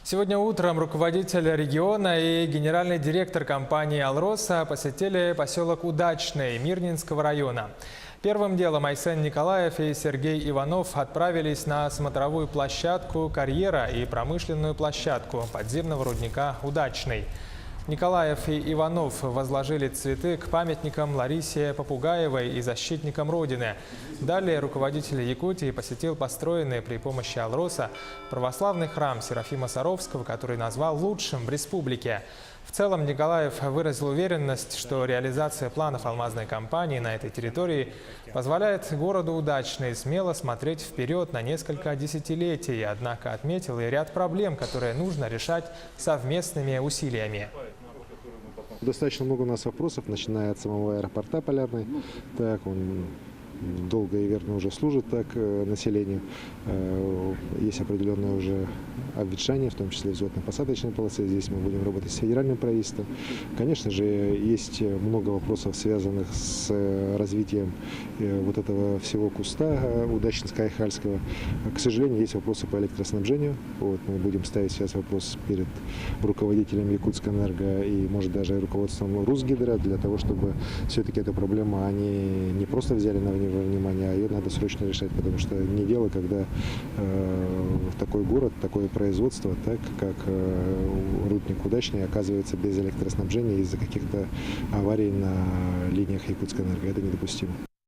Сегодня утром руководитель региона и генеральный директор компании «Алроса» посетили поселок Удачный Мирнинского района. Первым делом Айсен Николаев и Сергей Иванов отправились на смотровую площадку карьера и промышленную площадку подземного рудника «Удачный». Николаев и Иванов возложили цветы к памятникам Ларисе Попугаевой и защитникам Родины. Далее руководитель Якутии посетил построенный при помощи «Алроса» православный храм Серафима Саровского, который назвал лучшим в республике. В целом Николаев выразил уверенность, что реализация планов алмазной компании на этой территории позволяет городу Удачный смело смотреть вперед на несколько десятилетий, однако отметил и ряд проблем, которые нужно решать совместными усилиями. Достаточно много у нас вопросов, начиная от самого аэропорта Полярный. Так, он долго и верно уже служит так населению. Есть определенное уже обветшание, в том числе взлетно-посадочной полосы. Здесь мы будем работать с федеральным правительством. Конечно же, есть много вопросов, связанных с развитием вот этого всего куста Удачно-Хайхальского. К сожалению, есть вопросы по электроснабжению. Вот, мы будем ставить сейчас вопрос перед руководителем Якутскэнерго и, может, даже руководством Русгидро, для того, чтобы все-таки эту проблему они не просто взяли на внимание, а ее надо срочно решать, потому что не дело, когда такой город, такое производство, так как рудник Удачный, оказывается без электроснабжения из-за каких-то аварий на линиях Якутскэнерго. Это недопустимо.